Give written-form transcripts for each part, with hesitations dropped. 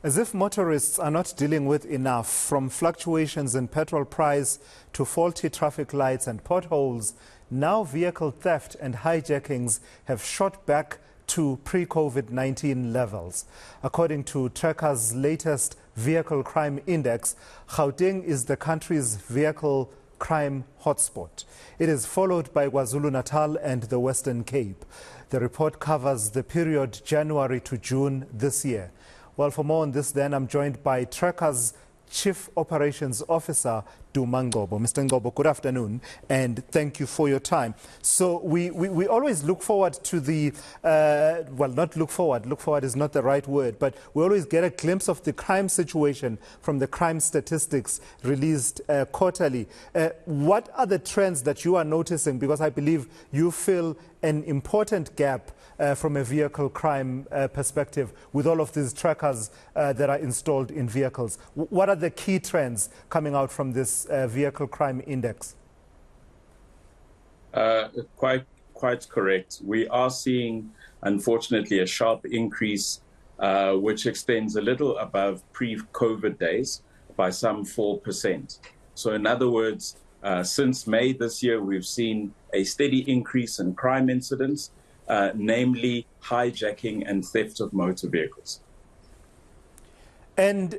As if motorists are not dealing with enough, from fluctuations in petrol price to faulty traffic lights and potholes, now vehicle theft and hijackings have shot back to pre-COVID-19 levels. According to Trecker's latest vehicle crime index, Gauteng is the country's vehicle crime hotspot. It is followed by KwaZulu-Natal and the Western Cape. The report covers the period January to June this year. Well, for more on this then, I'm joined by Trecker's Chief Operations Officer, Duma Ngcobo. Mr. Ngcobo, good afternoon, and thank you for your time. So we always look forward to the, well, not look forward is not the right word, but we always get a glimpse of the crime situation from the crime statistics released quarterly. What are the trends that you are noticing? Because I believe you fill an important gap from a vehicle crime perspective with all of these trackers that are installed in vehicles. What are the key trends coming out from this vehicle crime index? Quite correct. We are seeing, unfortunately, a sharp increase which extends a little above pre-COVID days by some 4%. So in other words, since May this year, we've seen a steady increase in crime incidents, namely hijacking and theft of motor vehicles. And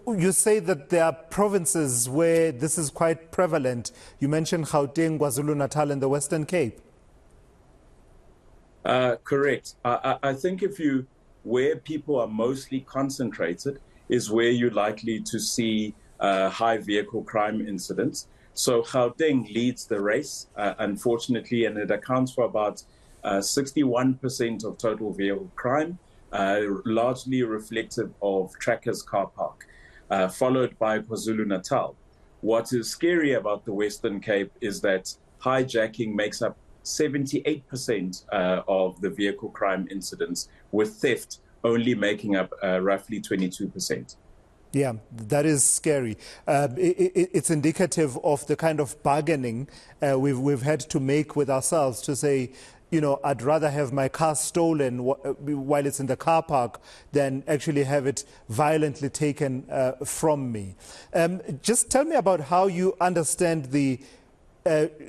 you say that there are provinces where this is quite prevalent. You mentioned Gauteng, KwaZulu-Natal and the Western Cape. Correct. I think where people are mostly concentrated is where you're likely to see high vehicle crime incidents. So Gauteng leads the race, unfortunately, and it accounts for about 61% of total vehicle crime, largely reflective of Trecker's car park, followed by KwaZulu-Natal. What is scary about the Western Cape is that hijacking makes up 78% of the vehicle crime incidents, with theft only making up roughly 22%. Yeah, that is scary. It's indicative of the kind of bargaining we've had to make with ourselves to say, you know, I'd rather have my car stolen while it's in the car park than actually have it violently taken from me. Just tell me about how you understand the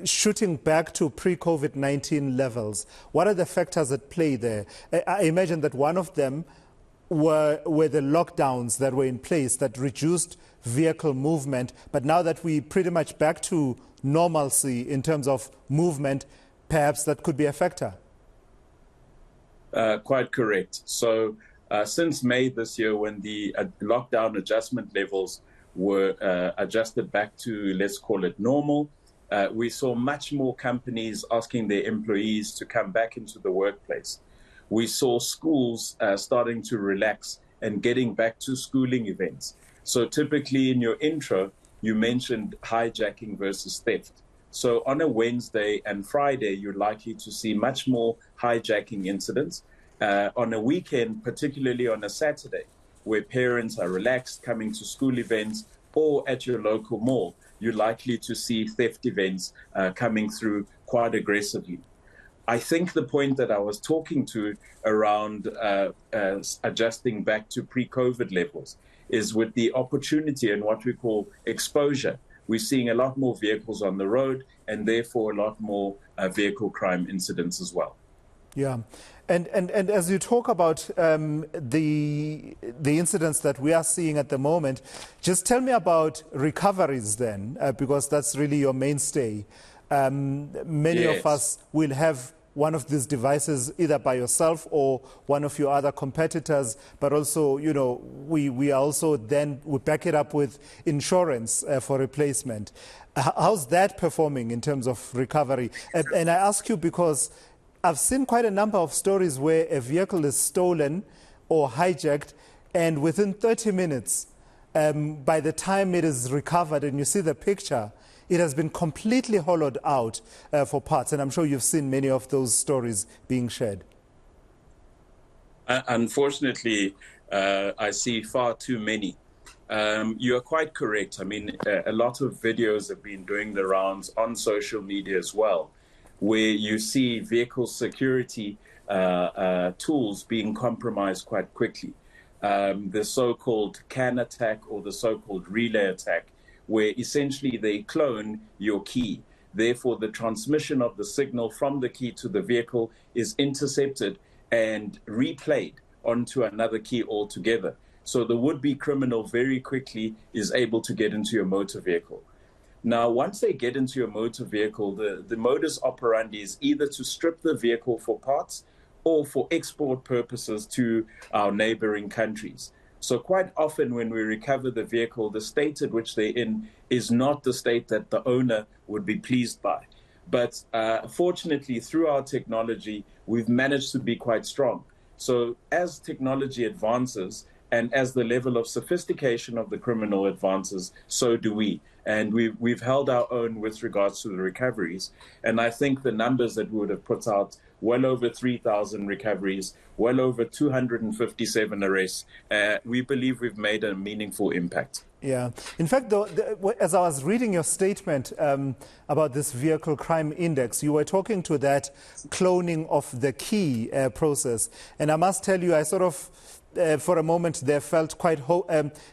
shooting back to pre-COVID-19 levels. What are the factors at play there? I imagine that one of them were the lockdowns that were in place that reduced vehicle movement. But now that we're pretty much back to normalcy in terms of movement, perhaps that could be a factor. Quite correct. So since May this year, when the lockdown adjustment levels were adjusted back to, let's call it normal, we saw much more companies asking their employees to come back into the workplace. We saw schools starting to relax and getting back to schooling events. So typically in your intro, you mentioned hijacking versus theft. So on a Wednesday and Friday, you're likely to see much more hijacking incidents. On a weekend, particularly on a Saturday, where parents are relaxed coming to school events, or at your local mall, you're likely to see theft events coming through quite aggressively. I think the point that I was talking to around adjusting back to pre-COVID levels is with the opportunity and what we call exposure. We're seeing a lot more vehicles on the road and therefore a lot more vehicle crime incidents as well. Yeah. And as you talk about the incidents that we are seeing at the moment, just tell me about recoveries then, because that's really your mainstay. Many Yes. of us will have one of these devices either by yourself or one of your other competitors, but also, you know, we also then we back it up with insurance for replacement. How's that performing in terms of recovery? And I ask you because I've seen quite a number of stories where a vehicle is stolen or hijacked, and within 30 minutes, by the time it is recovered and you see the picture, it has been completely hollowed out for parts. And I'm sure you've seen many of those stories being shared. Unfortunately, I see far too many. You are quite correct. I mean, a lot of videos have been doing the rounds on social media as well, where you see vehicle security tools being compromised quite quickly. the so-called CAN attack or the so-called relay attack, where essentially they clone your key. Therefore, the transmission of the signal from the key to the vehicle is intercepted and replayed onto another key altogether. So the would-be criminal very quickly is able to get into your motor vehicle. Now, once they get into your motor vehicle, the modus operandi is either to strip the vehicle for parts or for export purposes to our neighboring countries. So quite often when we recover the vehicle, the state at which they're in is not the state that the owner would be pleased by. But fortunately, through our technology, we've managed to be quite strong. So as technology advances and as the level of sophistication of the criminal advances, so do we. And we've held our own with regards to the recoveries. And I think the numbers that we would have put out, well over 3,000 recoveries, well over 257 arrests, we believe we've made a meaningful impact. Yeah. In fact, though, as I was reading your statement about this vehicle crime index, you were talking to that cloning of the key process. And I must tell you, I sort of, for a moment there, felt quite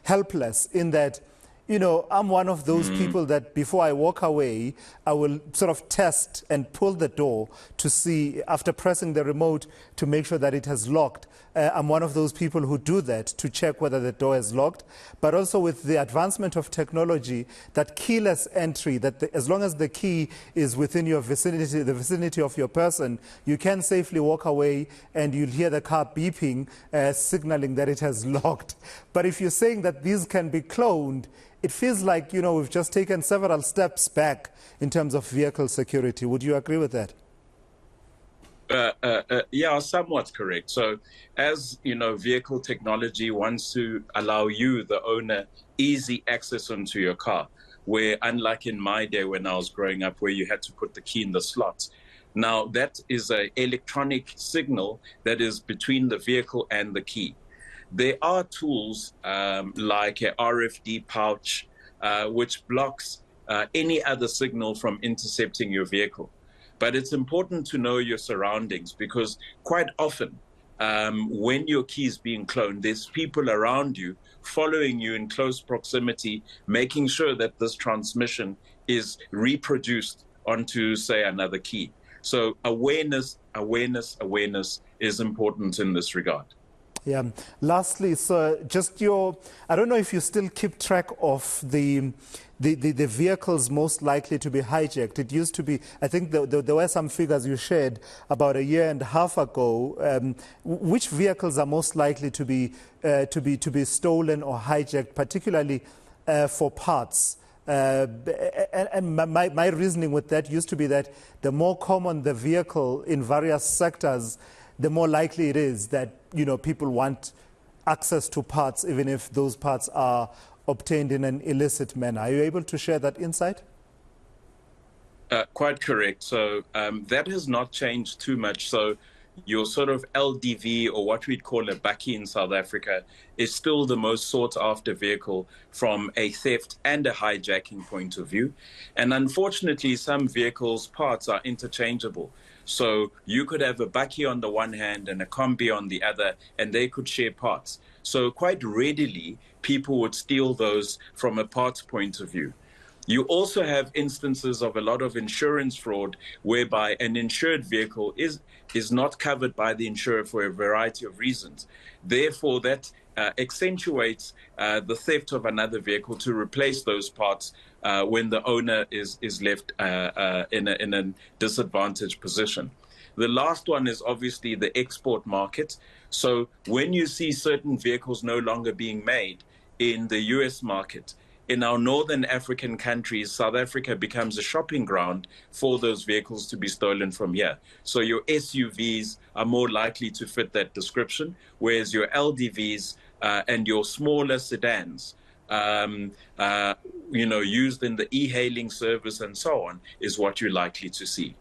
helpless in that, you know, I'm one of those people that before I walk away, I will sort of test and pull the door to see, after pressing the remote, to make sure that it has locked. I'm one of those people who do that to check whether the door is locked. But also with the advancement of technology, that keyless entry, that as long as the key is within your vicinity, the vicinity of your person, you can safely walk away and you'll hear the car beeping, signaling that it has locked. But if you're saying that these can be cloned, it feels like, you know, we've just taken several steps back in terms of vehicle security. Would you agree with that? Yeah, somewhat correct. So as, you know, vehicle technology wants to allow you, the owner, easy access onto your car, where unlike in my day when I was growing up, where you had to put the key in the slot. Now, that is an electronic signal that is between the vehicle and the key. There are tools like a RFD pouch, which blocks any other signal from intercepting your vehicle. But it's important to know your surroundings, because quite often when your key is being cloned, there's people around you following you in close proximity, making sure that this transmission is reproduced onto, say, another key. So awareness is important in this regard. Yeah. Lastly, sir, just I don't know if you still keep track of the vehicles most likely to be hijacked. It used to be, I think there were some figures you shared about a year and a half ago. Which vehicles are most likely to be stolen or hijacked, particularly for parts? And my reasoning with that used to be that the more common the vehicle in various sectors, the more likely it is that, you know, people want access to parts, even if those parts are obtained in an illicit manner. Are you able to share that insight? Quite correct. So that has not changed too much. So your sort of LDV, or what we'd call a bakkie in South Africa, is still the most sought after vehicle from a theft and a hijacking point of view. And unfortunately, some vehicles' parts are interchangeable. So you could have a bakkie on the one hand and a combi on the other, and they could share parts. So quite readily, people would steal those from a parts point of view. You also have instances of a lot of insurance fraud, whereby an insured vehicle is not covered by the insurer for a variety of reasons. Therefore, that accentuates the theft of another vehicle to replace those parts when the owner is left in a disadvantaged position. The last one is obviously the export market. So when you see certain vehicles no longer being made in the US market, in our northern African countries, South Africa becomes a shopping ground for those vehicles to be stolen from here. So your SUVs are more likely to fit that description, whereas your LDVs and your smaller sedans, you know, used in the e-hailing service and so on, is what you're likely to see.